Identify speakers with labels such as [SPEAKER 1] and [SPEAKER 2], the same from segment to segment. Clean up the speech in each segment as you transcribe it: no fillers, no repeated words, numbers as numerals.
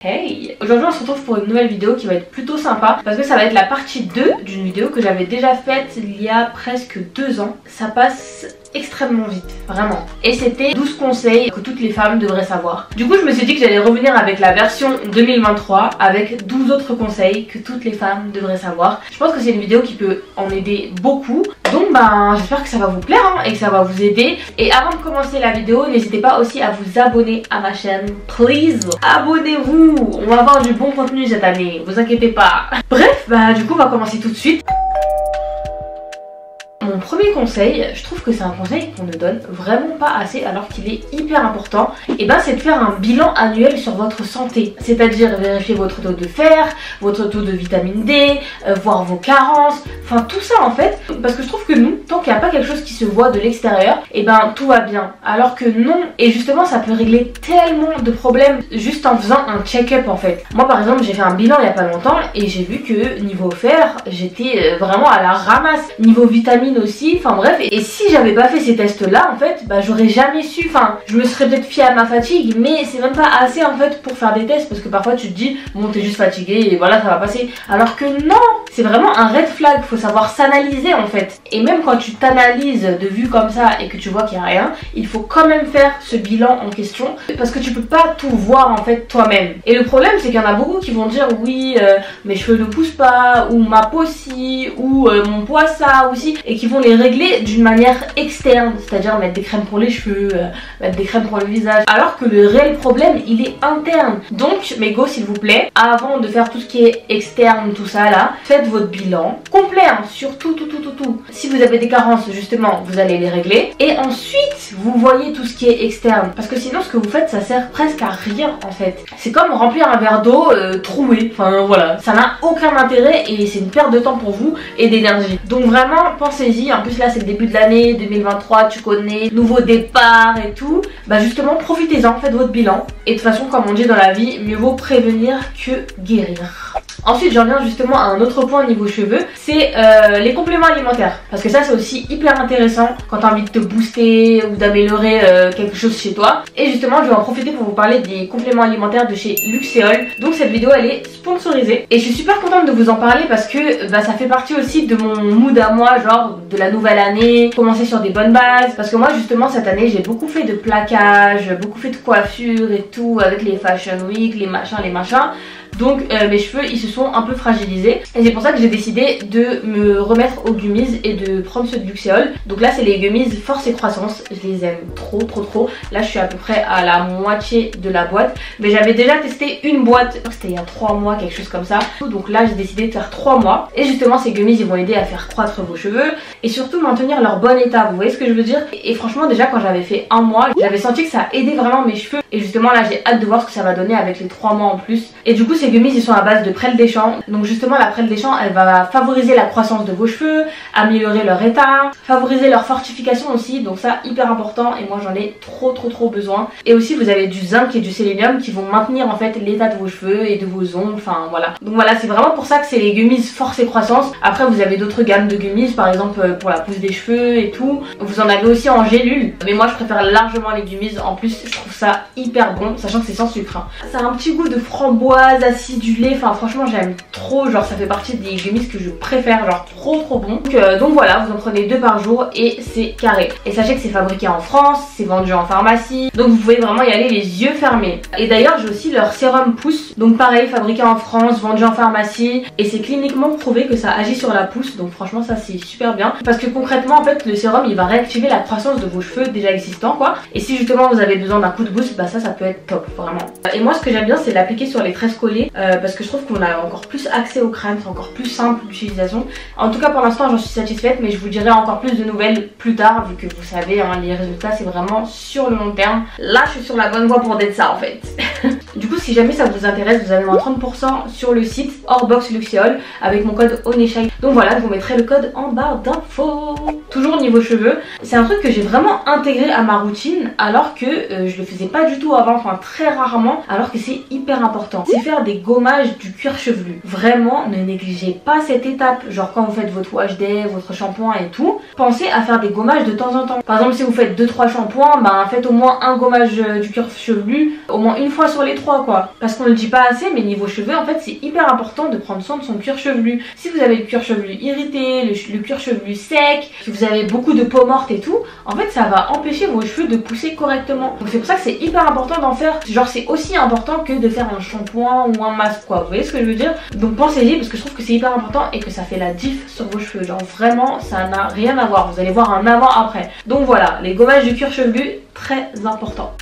[SPEAKER 1] Hey! Aujourd'hui on se retrouve pour une nouvelle vidéo qui va être plutôt sympa parce que ça va être la partie 2 d'une vidéo que j'avais déjà faite il y a presque 2 ans. Ça passe extrêmement vite, vraiment. Et c'était 12 conseils que toutes les femmes devraient savoir. Du coup je me suis dit que j'allais revenir avec la version 2023 avec 12 autres conseils que toutes les femmes devraient savoir. Je pense que c'est une vidéo qui peut en aider beaucoup. Donc j'espère que ça va vous plaire et que ça va vous aider. Et avant de commencer la vidéo, n'hésitez pas aussi à vous abonner à ma chaîne. Please, abonnez-vous. On va avoir du bon contenu cette année, vous inquiétez pas. Bref, du coup on va commencer tout de suite. Mon premier conseil, je trouve que c'est un conseil qu'on ne donne vraiment pas assez alors qu'il est hyper important, et c'est de faire un bilan annuel sur votre santé. C'est-à-dire vérifier votre taux de fer, votre taux de vitamine D, voir vos carences, enfin tout ça en fait. Parce que je trouve que nous, tant qu'il n'y a pas quelque chose qui se voit de l'extérieur, tout va bien. Alors que non, et justement ça peut régler tellement de problèmes juste en faisant un check-up en fait. Moi par exemple j'ai fait un bilan il n'y a pas longtemps et j'ai vu que niveau fer, j'étais vraiment à la ramasse. Niveau vitamine aussi, enfin bref, et si j'avais pas fait ces tests là en fait j'aurais jamais su, je me serais peut-être fiée à ma fatigue, mais c'est même pas assez en fait pour faire des tests, parce que parfois tu te dis bon t'es juste fatigué et voilà ça va passer, alors que non, c'est vraiment un red flag. Faut savoir s'analyser en fait, et même quand tu t'analyses de vue comme ça et que tu vois qu'il n'y a rien, il faut quand même faire ce bilan en question, parce que tu peux pas tout voir en fait toi-même. Et le problème c'est qu'il y en a beaucoup qui vont dire oui mes cheveux ne poussent pas, ou ma peau si, ou mon poids ça aussi, et qui vont les régler d'une manière externe, c'est-à-dire mettre des crèmes pour les cheveux, mettre des crèmes pour le visage, alors que le réel problème il est interne. Donc mes go, s'il vous plaît, avant de faire tout ce qui est externe, tout ça là, faites votre bilan complet sur tout. Si vous avez des carences justement, vous allez les régler, et ensuite vous voyez tout ce qui est externe, parce que sinon ce que vous faites ça sert presque à rien en fait. C'est comme remplir un verre d'eau troué, voilà, ça n'a aucun intérêt et c'est une perte de temps pour vous et d'énergie. Donc vraiment pensez-y. En plus là c'est le début de l'année 2023, tu connais, nouveau départ et tout, justement profitez-en, faites votre bilan, et de toute façon comme on dit dans la vie, mieux vaut prévenir que guérir. Ensuite j'en viens justement à un autre point niveau cheveux, c'est les compléments alimentaires, parce que ça c'est aussi hyper intéressant quand tu as envie de te booster ou d'améliorer quelque chose chez toi. Et justement je vais en profiter pour vous parler des compléments alimentaires de chez Luxéol. Donc cette vidéo elle est sponsorisée et je suis super contente de vous en parler parce que ça fait partie aussi de mon mood à moi, genre de la nouvelle année, commencer sur des bonnes bases, parce que moi justement cette année j'ai beaucoup fait de plaquage, beaucoup fait de coiffure et tout, avec les fashion week, les machins. Donc mes cheveux ils se sont un peu fragilisés, et c'est pour ça que j'ai décidé de me remettre aux gummies et de prendre ceux de Luxéol. Donc là c'est les gummies Force et Croissance, je les aime trop. Là je suis à peu près à la moitié de la boîte, mais j'avais déjà testé une boîte, c'était il y a 3 mois, quelque chose comme ça. Donc là j'ai décidé de faire 3 mois, et justement ces gummies ils vont aider à faire croître vos cheveux et surtout maintenir leur bon état, vous voyez ce que je veux dire. Et franchement déjà quand j'avais fait 1 mois, j'avais senti que ça aidait vraiment mes cheveux, et justement là j'ai hâte de voir ce que ça va donner avec les 3 mois en plus. Et du coup ces gummies ils sont à base de prêle des champs, donc justement la prêle des champs elle va favoriser la croissance de vos cheveux, améliorer leur état, favoriser leur fortification aussi, donc ça hyper important, et moi j'en ai trop besoin. Et aussi vous avez du zinc et du sélénium qui vont maintenir en fait l'état de vos cheveux et de vos ongles, voilà. Donc voilà, c'est vraiment pour ça que c'est les gummies Force et Croissance. Après vous avez d'autres gammes de gummies, par exemple pour la pousse des cheveux et tout, vous en avez aussi en gélule, mais moi je préfère largement les gummies. En plus je trouve ça hyper bon, sachant que c'est sans sucre, ça a un petit goût de framboise acidulé, franchement j'aime trop, genre ça fait partie des gummies que je préfère, genre trop bon. Donc voilà, vous en prenez 2 par jour et c'est carré. Et sachez que c'est fabriqué en France, c'est vendu en pharmacie, donc vous pouvez vraiment y aller les yeux fermés. Et d'ailleurs j'ai aussi leur sérum pousse, donc pareil, fabriqué en France, vendu en pharmacie, et c'est cliniquement prouvé que ça agit sur la pousse, donc franchement ça c'est super bien, parce que concrètement en fait le sérum il va réactiver la croissance de vos cheveux déjà existants quoi, et si justement vous avez besoin d'un coup de boost, ça peut être top vraiment. Et moi ce que j'aime bien c'est l'appliquer sur les tresses collées, parce que je trouve qu'on a encore plus accès aux crèmes, c'est encore plus simple d'utilisation. En tout cas pour l'instant j'en suis satisfaite, mais je vous dirai encore plus de nouvelles plus tard, vu que vous savez les résultats c'est vraiment sur le long terme. Là je suis sur la bonne voie pour d'être ça en fait. Du coup si jamais ça vous intéresse, vous avez moins 30% sur le site hors box Luxéol avec mon code ONESHAI. Donc voilà, je vous mettrai le code en barre d'infos. Toujours niveau cheveux, c'est un truc que j'ai vraiment intégré à ma routine, alors que je le faisais pas du tout avant, très rarement, alors que c'est hyper important. C'est faire des les gommages du cuir chevelu. Vraiment, ne négligez pas cette étape. Genre quand vous faites votre wash day, votre shampoing et tout, pensez à faire des gommages de temps en temps. Par exemple, si vous faites 2-3 shampoings, bah faites au moins un gommage du cuir chevelu au moins une fois sur les 3 quoi. Parce qu'on le dit pas assez, mais niveau cheveux, en fait c'est hyper important de prendre soin de son cuir chevelu. Si vous avez le cuir chevelu irrité, le cuir chevelu sec, si vous avez beaucoup de peau morte et tout, en fait ça va empêcher vos cheveux de pousser correctement. Donc c'est pour ça que c'est hyper important d'en faire. Genre c'est aussi important que de faire un shampoing ou un masque quoi. Vous voyez ce que je veux dire? Donc pensez-y parce que je trouve que c'est hyper important et que ça fait la diff sur vos cheveux. Genre vraiment ça n'a rien à voir. Vous allez voir un avant après. Donc voilà, les gommages du cuir chevelu, très important.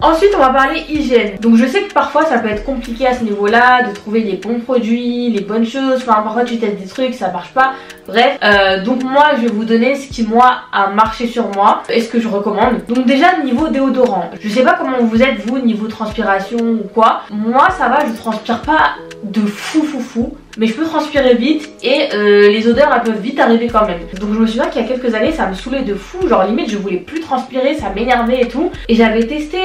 [SPEAKER 1] Ensuite on va parler hygiène. Donc je sais que parfois ça peut être compliqué à ce niveau là de trouver les bons produits, les bonnes choses. Enfin parfois tu testes des trucs, ça marche pas. Bref, donc moi je vais vous donner ce qui moi a marché sur moi et ce que je recommande. Donc déjà niveau déodorant, je sais pas comment vous êtes vous niveau transpiration ou quoi. Moi ça va, je transpire pas de fou, mais je peux transpirer vite et les odeurs elles peuvent vite arriver quand même. Donc je me souviens qu'il y a quelques années ça me saoulait de fou, genre limite je voulais plus transpirer, ça m'énervait et tout. Et j'avais testé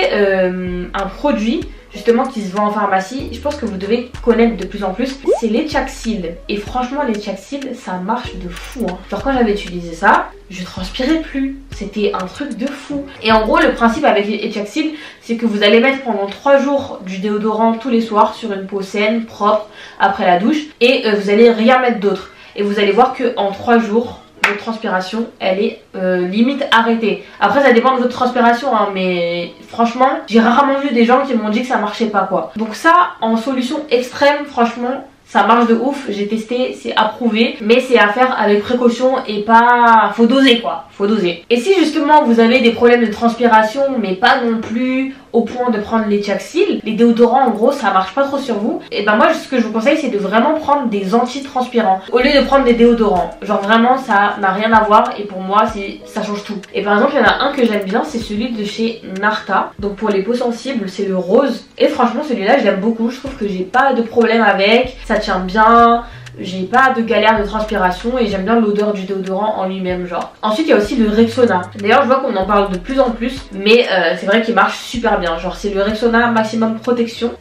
[SPEAKER 1] un produit justement qui se vend en pharmacie, je pense que vous devez connaître de plus en plus, c'est l'Ethiaxil. Et franchement l'Ethiaxil ça marche de fou hein. Genre quand j'avais utilisé ça, je transpirais plus, c'était un truc de fou. Et en gros le principe avec l'Ethiaxil c'est que vous allez mettre pendant 3 jours du déodorant tous les soirs sur une peau saine, propre, après la douche, et vous allez rien mettre d'autre. Et vous allez voir que en 3 jours votre transpiration elle est limite arrêtée. Après ça dépend de votre transpiration hein, mais franchement j'ai rarement vu des gens qui m'ont dit que ça marchait pas quoi. Donc ça en solution extrême franchement ça marche de ouf, j'ai testé, c'est approuvé, mais c'est à faire avec précaution et pas... faut doser quoi, faut doser. Et si justement vous avez des problèmes de transpiration mais pas non plus au point de prendre l'Ethiaxil, les déodorants en gros ça marche pas trop sur vous, et ben moi ce que je vous conseille c'est de vraiment prendre des antitranspirants au lieu de prendre des déodorants. Genre vraiment ça n'a rien à voir et pour moi ça change tout. Et par exemple il y en a un que j'aime bien, c'est celui de chez Narta. Donc pour les peaux sensibles c'est le rose. Et franchement celui-là je l'aime beaucoup, je trouve que j'ai pas de problème avec, ça tient bien, j'ai pas de galère de transpiration et j'aime bien l'odeur du déodorant en lui-même genre. Ensuite il y a aussi le Rexona. D'ailleurs je vois qu'on en parle de plus en plus, mais c'est vrai qu'il marche super bien. Genre c'est le Rexona Maximum Protection.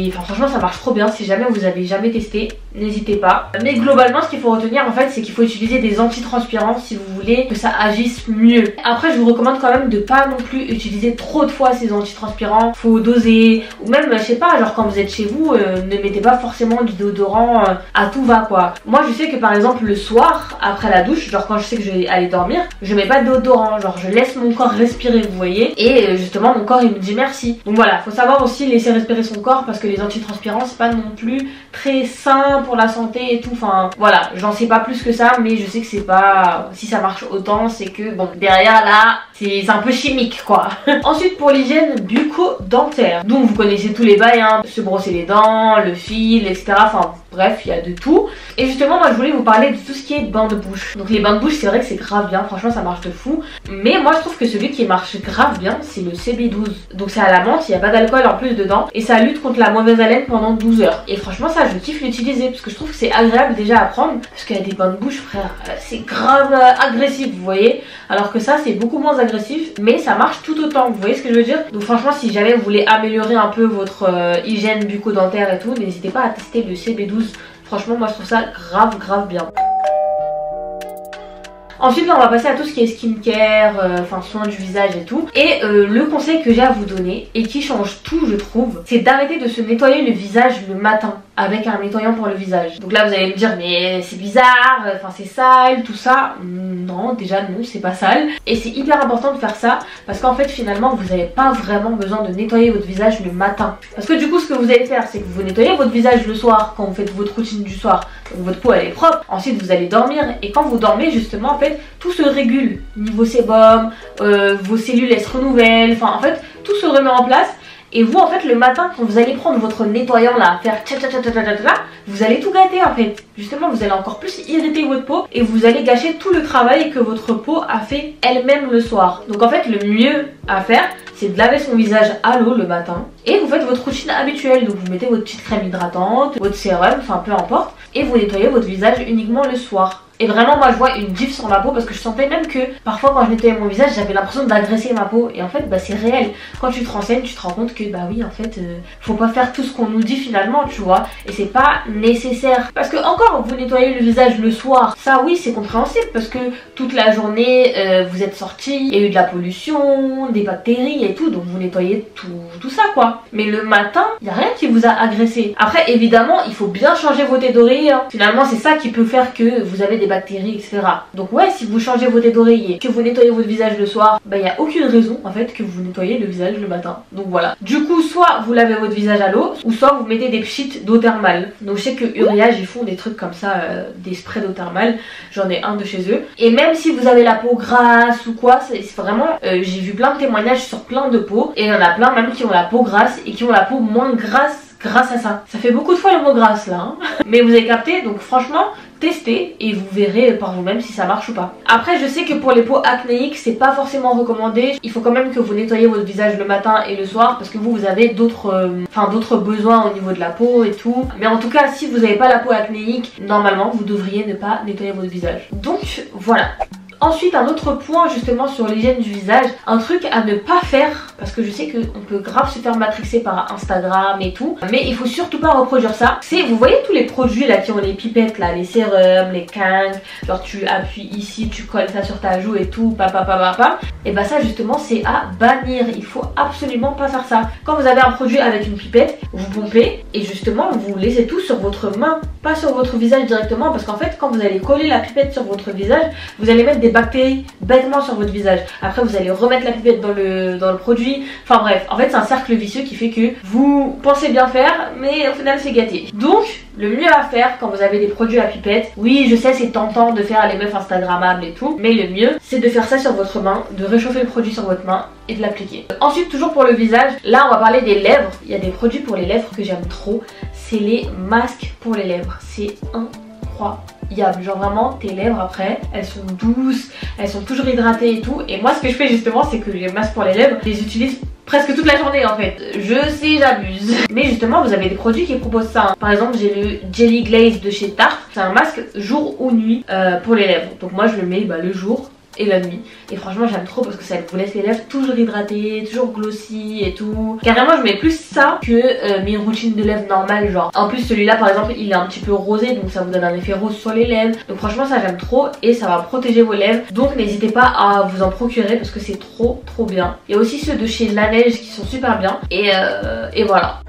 [SPEAKER 1] Enfin franchement ça marche trop bien. Si jamais vous avez jamais testé, n'hésitez pas. Mais globalement ce qu'il faut retenir en fait c'est qu'il faut utiliser des antitranspirants si vous voulez que ça agisse mieux. Après je vous recommande quand même de pas non plus utiliser trop de fois ces antitranspirants. Faut doser, ou même je sais pas, genre quand vous êtes chez vous, ne mettez pas forcément du déodorant à tout va quoi. Moi je sais que par exemple le soir après la douche, genre quand je sais que je vais aller dormir, je mets pas de déodorant, genre je laisse mon corps respirer vous voyez, et justement mon corps il me dit merci. Donc voilà, faut savoir aussi laisser respirer son corps parce que les antitranspirants c'est pas non plus très sain pour la santé et tout. Enfin voilà, j'en sais pas plus que ça, mais je sais que c'est pas, si ça marche autant c'est que bon derrière là c'est un peu chimique quoi. Ensuite pour l'hygiène bucco-dentaire, donc vous connaissez tous les bails hein, se brosser les dents, le fil etc. Enfin bref il y a de tout. Et justement moi je voulais vous parler de tout ce qui est bain de bouche. Donc les bains de bouche c'est vrai que c'est grave bien, franchement ça marche de fou. Mais moi je trouve que celui qui marche grave bien c'est le CB12. Donc c'est à la menthe, il n'y a pas d'alcool en plus dedans, et ça lutte contre la mauvaise haleine pendant 12 heures. Et franchement ça je kiffe l'utiliser parce que je trouve que c'est agréable déjà à prendre, parce qu'il y a des bains de bouche frère c'est grave agressif vous voyez, alors que ça c'est beaucoup moins agressif mais ça marche tout autant, vous voyez ce que je veux dire. Donc franchement si jamais vous voulez améliorer un peu votre hygiène bucco-dentaire et tout, n'hésitez pas à tester le CB12. Franchement moi je trouve ça grave bien. Ensuite là on va passer à tout ce qui est skincare, enfin soins du visage et tout. Et le conseil que j'ai à vous donner et qui change tout je trouve, c'est d'arrêter de se nettoyer le visage le matin avec un nettoyant pour le visage. Donc là vous allez me dire mais c'est bizarre, enfin c'est sale, tout ça. Non déjà non c'est pas sale. Et c'est hyper important de faire ça parce qu'en fait finalement vous n'avez pas vraiment besoin de nettoyer votre visage le matin. Parce que du coup ce que vous allez faire c'est que vous nettoyez votre visage le soir quand vous faites votre routine du soir. Donc votre peau elle est propre, ensuite vous allez dormir et quand vous dormez justement en fait tout se régule. Niveau sébum, vos cellules elles se renouvellent, enfin en fait tout se remet en place. Et vous en fait le matin quand vous allez prendre votre nettoyant là, faire tcha tcha tcha tcha tcha tcha, vous allez tout gâter en fait. Justement vous allez encore plus irriter votre peau et vous allez gâcher tout le travail que votre peau a fait elle-même le soir. Donc en fait le mieux à faire c'est de laver son visage à l'eau le matin et vous faites votre routine habituelle. Donc vous mettez votre petite crème hydratante, votre sérum, enfin peu importe, et vous nettoyez votre visage uniquement le soir. Et vraiment moi je vois une diff sur ma peau parce que je sentais même que parfois quand je nettoyais mon visage j'avais l'impression d'agresser ma peau. Et en fait bah c'est réel. Quand tu te renseignes tu te rends compte que bah oui en fait faut pas faire tout ce qu'on nous dit finalement tu vois. Et c'est pas nécessaire. Parce que encore vous nettoyez le visage le soir, ça oui c'est compréhensible parce que toute la journée vous êtes sortis, il y a eu de la pollution, des bactéries et tout, donc vous nettoyez tout ça quoi. Mais le matin, il n'y a rien qui vous a agressé. Après évidemment, il faut bien changer vos têtes d'oreiller. Hein. Finalement c'est ça qui peut faire que vous avez des bactéries etc. Donc ouais, si vous changez vos têtes d'oreiller, que vous nettoyez votre visage le soir, bah il n'y a aucune raison en fait que vous nettoyez le visage le matin. Donc voilà. Du coup, soit vous lavez votre visage à l'eau, ou soit vous mettez des pchites d'eau thermale. Donc je sais que Uriage ils font des trucs comme ça, des sprays d'eau thermale. J'en ai un de chez eux. Et même si vous avez la peau grasse ou quoi, c'est vraiment, j'ai vu plein de témoignages sur plein de peaux. Et il y en a plein même qui ont la peau grasse et qui ont la peau moins grasse grâce à ça. Ça fait beaucoup de fois le mot grasse là. Hein. Mais vous avez capté, donc franchement, testez et vous verrez par vous-même si ça marche ou pas. Après je sais que pour les peaux acnéiques c'est pas forcément recommandé. Il faut quand même que vous nettoyez votre visage le matin et le soir parce que vous avez d'autres besoins au niveau de la peau et tout. Mais en tout cas si vous n'avez pas la peau acnéique, normalement vous devriez ne pas nettoyer votre visage. Donc voilà. Ensuite un autre point justement sur l'hygiène du visage, un truc à ne pas faire parce que je sais qu'on peut grave se faire matrixer par Instagram et tout, mais il faut surtout pas reproduire ça. C'est, vous voyez tous les produits là qui ont les pipettes là, les sérums, les Kang, genre tu appuies ici, tu colles ça sur ta joue et tout, papa. Et bah ça justement c'est à bannir, il faut absolument pas faire ça. Quand vous avez un produit avec une pipette, vous pompez et justement vous laissez tout sur votre main, pas sur votre visage directement parce qu'en fait quand vous allez coller la pipette sur votre visage, vous allez mettre des bactéries bêtement sur votre visage. Après vous allez remettre la pipette dans le produit. Enfin bref, en fait c'est un cercle vicieux qui fait que vous pensez bien faire mais au final c'est gâté. Donc le mieux à faire quand vous avez des produits à pipette, oui je sais c'est tentant de faire les meufs instagrammables et tout, mais le mieux c'est de faire ça sur votre main, de réchauffer le produit sur votre main et de l'appliquer. Ensuite toujours pour le visage, là on va parler des lèvres. Il y a des produits pour les lèvres que j'aime trop, c'est les masques pour les lèvres. C'est incroyable, genre vraiment tes lèvres après elles sont douces, elles sont toujours hydratées et tout. Et moi ce que je fais justement c'est que les masques pour les lèvres je les utilise presque toute la journée en fait. Je sais j'abuse, mais justement vous avez des produits qui proposent ça. Par exemple j'ai le Jelly Glaze de chez Tarte, c'est un masque jour ou nuit pour les lèvres. Donc moi je le mets le jour et la nuit, et franchement j'aime trop parce que ça vous laisse les lèvres toujours hydratées, toujours glossy et tout. Carrément je mets plus ça que mes routines de lèvres normales genre. En plus celui-là par exemple il est un petit peu rosé donc ça vous donne un effet rose sur les lèvres. Donc franchement ça j'aime trop et ça va protéger vos lèvres. Donc n'hésitez pas à vous en procurer parce que c'est trop bien. Il y a aussi ceux de chez La Neige qui sont super bien et voilà.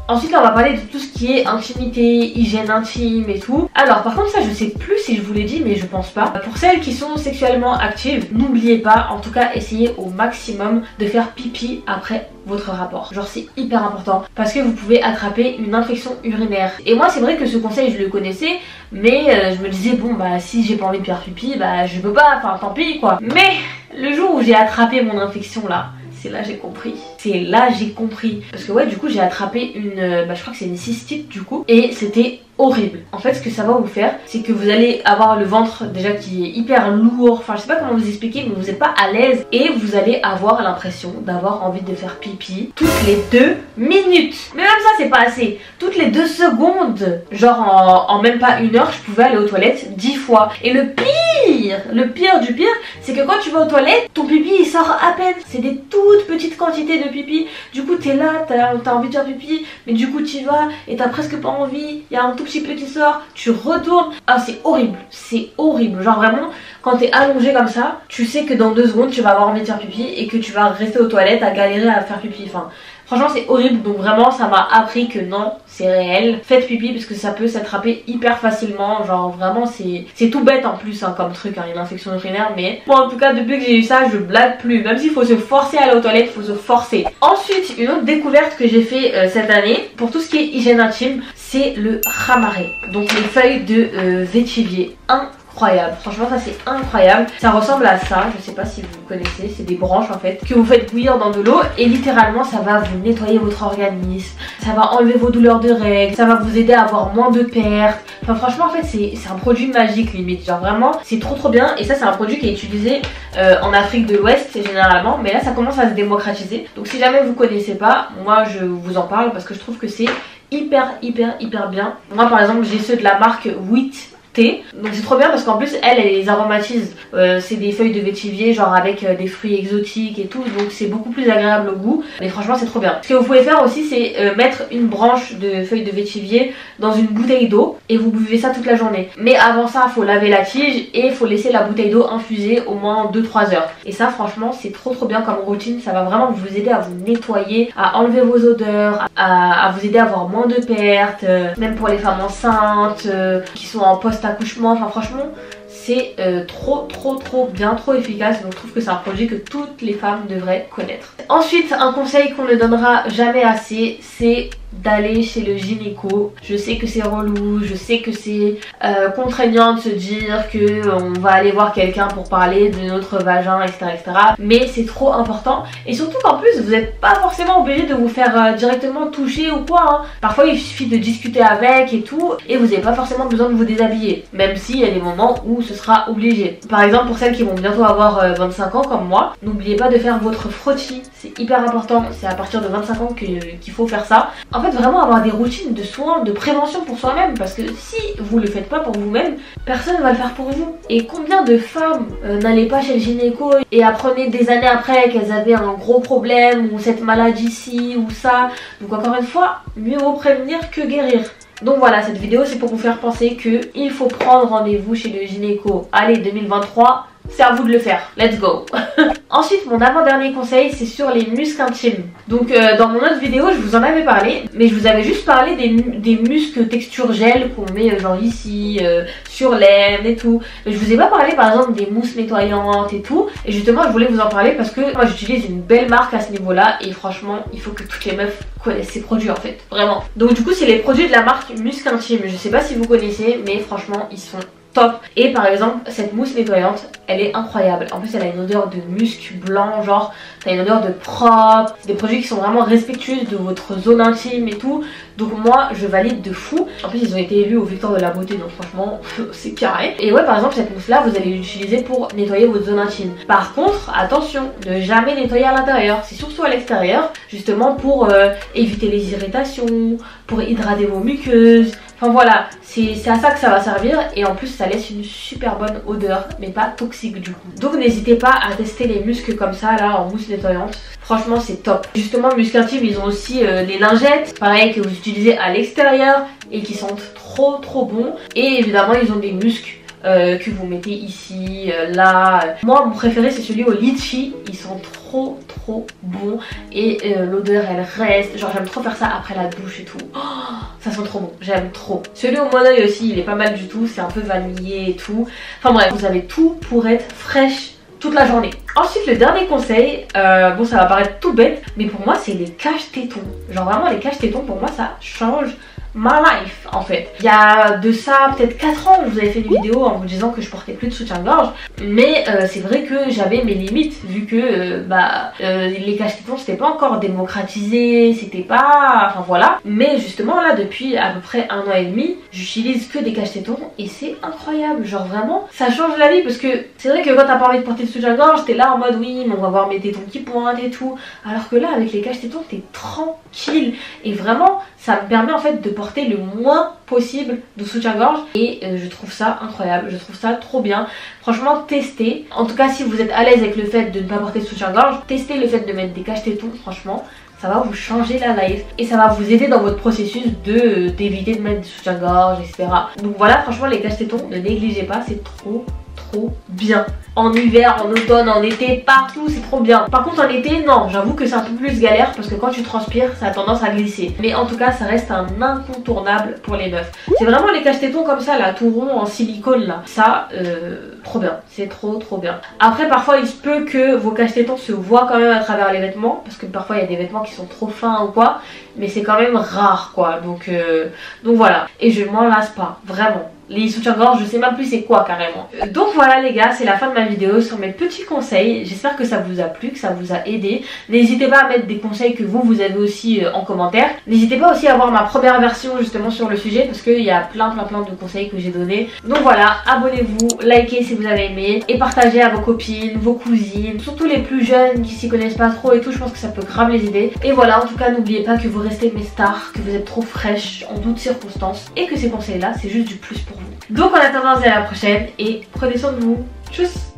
[SPEAKER 1] Ensuite là on va parler de tout ce qui est intimité, hygiène intime et tout. Alors par contre ça je sais plus si je vous l'ai dit mais je pense pas. Pour celles qui sont sexuellement actives, n'oubliez pas, en tout cas essayez au maximum de faire pipi après votre rapport. Genre c'est hyper important parce que vous pouvez attraper une infection urinaire. Et moi c'est vrai que ce conseil je le connaissais mais je me disais bon bah si j'ai pas envie de faire pipi bah je peux pas, enfin tant pis quoi. Mais le jour où j'ai attrapé mon infection là, c'est là j'ai compris. C'est là j'ai compris. Parce que ouais du coup j'ai attrapé une, je crois que c'est une cystite du coup. Et c'était horrible. En fait ce que ça va vous faire c'est que vous allez avoir le ventre déjà qui est hyper lourd. Enfin je sais pas comment vous expliquer mais vous n'êtes pas à l'aise. Et vous allez avoir l'impression d'avoir envie de faire pipi toutes les 2 minutes. Mais même ça c'est pas assez. Toutes les 2 secondes. Genre en même pas 1 heure je pouvais aller aux toilettes 10 fois. Et le pire du pire c'est que quand tu vas aux toilettes ton pipi il sort à peine. C'est des toutes petites quantités de pipi. Du coup t'es là, t'as envie de faire pipi mais du coup t'y vas et t'as presque pas envie. Il y a un tout petit peu qui sort, tu retournes. Ah c'est horrible, genre vraiment quand t'es allongé comme ça tu sais que dans 2 secondes tu vas avoir envie de faire pipi et que tu vas rester aux toilettes à galérer à faire pipi. Enfin franchement c'est horrible. Donc vraiment ça m'a appris que non c'est réel, faites pipi parce que ça peut s'attraper hyper facilement. Genre vraiment c'est tout bête en plus hein, comme truc hein, une infection urinaire. Mais moi en tout cas depuis que j'ai eu ça je blague plus. Même s'il faut se forcer à aller aux toilettes, il faut se forcer. Ensuite une autre découverte que j'ai fait cette année pour tout ce qui est hygiène intime, c'est le ramaré. Donc les feuilles de vétivier. Incroyable, franchement ça c'est incroyable. Ça ressemble à ça, je sais pas si vous connaissez, c'est des branches en fait que vous faites bouillir dans de l'eau et littéralement ça va vous nettoyer votre organisme, ça va enlever vos douleurs de règles, ça va vous aider à avoir moins de pertes. Enfin franchement en fait c'est un produit magique limite, genre vraiment c'est trop bien. Et ça c'est un produit qui est utilisé en Afrique de l'Ouest généralement, mais là ça commence à se démocratiser. Donc si jamais vous connaissez pas, moi je vous en parle parce que je trouve que c'est hyper bien. Moi par exemple j'ai ceux de la marque Wheat Thé, donc c'est trop bien parce qu'en plus elle les aromatise. C'est des feuilles de vétivier genre avec des fruits exotiques et tout, donc c'est beaucoup plus agréable au goût, mais franchement c'est trop bien. Ce que vous pouvez faire aussi c'est mettre une branche de feuilles de vétivier dans une bouteille d'eau et vous buvez ça toute la journée. Mais avant ça faut laver la tige et il faut laisser la bouteille d'eau infuser au moins 2-3 heures. Et ça franchement c'est trop bien comme routine, ça va vraiment vous aider à vous nettoyer, à enlever vos odeurs, à vous aider à avoir moins de pertes, même pour les femmes enceintes qui sont en post-accouchement, enfin franchement c'est trop bien, trop efficace, donc je trouve que c'est un produit que toutes les femmes devraient connaître. Ensuite un conseil qu'on ne donnera jamais assez, c'est d'aller chez le gynéco. Je sais que c'est relou, je sais que c'est contraignant de se dire que on va aller voir quelqu'un pour parler de notre vagin, etc. Mais c'est trop important et surtout qu'en plus vous n'êtes pas forcément obligé de vous faire directement toucher ou quoi hein. Parfois il suffit de discuter avec et tout et vous n'avez pas forcément besoin de vous déshabiller, même s'il y a des moments où ce sera obligé. Par exemple pour celles qui vont bientôt avoir 25 ans comme moi, n'oubliez pas de faire votre frottis, c'est hyper important, c'est à partir de 25 ans qu'il faut faire ça. En fait vraiment avoir des routines de soins, de prévention pour soi-même, parce que si vous le faites pas pour vous-même, personne ne va le faire pour vous. Et combien de femmes n'allaient pas chez le gynéco et apprenaient des années après qu'elles avaient un gros problème ou cette maladie-ci ou ça. Donc encore une fois, mieux vaut prévenir que guérir. Donc voilà, cette vidéo c'est pour vous faire penser que il faut prendre rendez-vous chez le gynéco. Allez 2023, c'est à vous de le faire, let's go. Ensuite mon avant-dernier conseil c'est sur les muscles intimes. Donc dans mon autre vidéo je vous en avais parlé, mais je vous avais juste parlé des muscles texture gel qu'on met genre ici, sur l'aine et tout. Mais je vous ai pas parlé par exemple des mousses nettoyantes et tout. Et justement je voulais vous en parler parce que moi j'utilise une belle marque à ce niveau là. Et franchement il faut que toutes les meufs connaissent ces produits en fait, vraiment. Donc du coup c'est les produits de la marque Muscle Intime. Je sais pas si vous connaissez mais franchement ils sont top. Et par exemple cette mousse nettoyante elle est incroyable, en plus elle a une odeur de musc blanc, genre t'as une odeur de propre, c'est des produits qui sont vraiment respectueux de votre zone intime et tout, donc moi je valide de fou. En plus ils ont été élus au Victoire de la beauté, donc franchement c'est carré. Et ouais par exemple cette mousse là vous allez l'utiliser pour nettoyer votre zone intime. Par contre attention, ne jamais nettoyer à l'intérieur, c'est surtout à l'extérieur, justement pour éviter les irritations, pour hydrater vos muqueuses. Enfin voilà, c'est à ça que ça va servir et en plus ça laisse une super bonne odeur mais pas toxique du coup. Donc n'hésitez pas à tester les muscles comme ça là en mousse nettoyante. Franchement c'est top. Justement Muscle Intime ils ont aussi les lingettes, pareil que vous utilisez à l'extérieur et qui sentent trop bons. Et évidemment ils ont des muscles que vous mettez ici, là. Moi mon préféré c'est celui au litchi, ils sont trop bons et l'odeur elle reste, genre j'aime trop faire ça après la douche et tout. Oh, ça sent trop bon, j'aime trop. Celui au monoeil aussi il est pas mal du tout, c'est un peu vanillé et tout. Enfin bref, vous avez tout pour être fraîche toute la journée. Ensuite le dernier conseil, bon ça va paraître tout bête mais pour moi c'est les cache-tétons. Genre vraiment les cache-tétons pour moi ça change ma life en fait. Il y a de ça peut-être 4 ans je vous avais fait une vidéo en vous disant que je portais plus de soutien-gorge, mais c'est vrai que j'avais mes limites vu que les cache-tétons c'était pas encore démocratisé, c'était pas, enfin voilà. Mais justement là depuis à peu près 1 an et demi j'utilise que des cache-tétons et c'est incroyable, genre vraiment ça change la vie parce que c'est vrai que quand t'as pas envie de porter de soutien-gorge t'es là en mode oui mais on va voir mes tétons qui pointent et tout, alors que là avec les cache-tétons t'es tranquille et vraiment ça me permet en fait de porter le moins possible de soutien-gorge et je trouve ça incroyable, je trouve ça trop bien. Franchement testez, en tout cas si vous êtes à l'aise avec le fait de ne pas porter de soutien-gorge, testez le fait de mettre des cache-tétons, franchement ça va vous changer la life et ça va vous aider dans votre processus d'éviter de mettre des soutien-gorge etc. Donc voilà franchement les cache-tétons ne négligez pas, c'est trop bien. En hiver, en automne, en été, partout c'est trop bien. Par contre en été non, j'avoue que c'est un peu plus galère parce que quand tu transpires ça a tendance à glisser. Mais en tout cas ça reste un incontournable pour les meufs. C'est vraiment les cache-tétons comme ça là, tout rond en silicone là. Ça, trop bien, c'est trop bien. Après parfois il se peut que vos cache-tétons se voient quand même à travers les vêtements parce que parfois il y a des vêtements qui sont trop fins ou quoi, mais c'est quand même rare quoi. Donc voilà. Et je m'en lasse pas, vraiment. les soutiens-gorge, je sais même plus c'est quoi carrément. Donc voilà les gars, c'est la fin de ma vidéo sur mes petits conseils. J'espère que ça vous a plu, que ça vous a aidé. N'hésitez pas à mettre des conseils que vous avez aussi en commentaire. N'hésitez pas aussi à voir ma première version justement sur le sujet, parce qu'il y a plein de conseils que j'ai donnés. Donc voilà, abonnez-vous, likez si vous avez aimé et partagez à vos copines, vos cousines, surtout les plus jeunes qui s'y connaissent pas trop et tout. Je pense que ça peut grave les aider. Et voilà, en tout cas n'oubliez pas que vous restez mes stars, que vous êtes trop fraîches en toutes circonstances et que ces conseils là c'est juste du plus pour vous. Donc en attendant, à la prochaine et prenez soin de vous. Tchuss.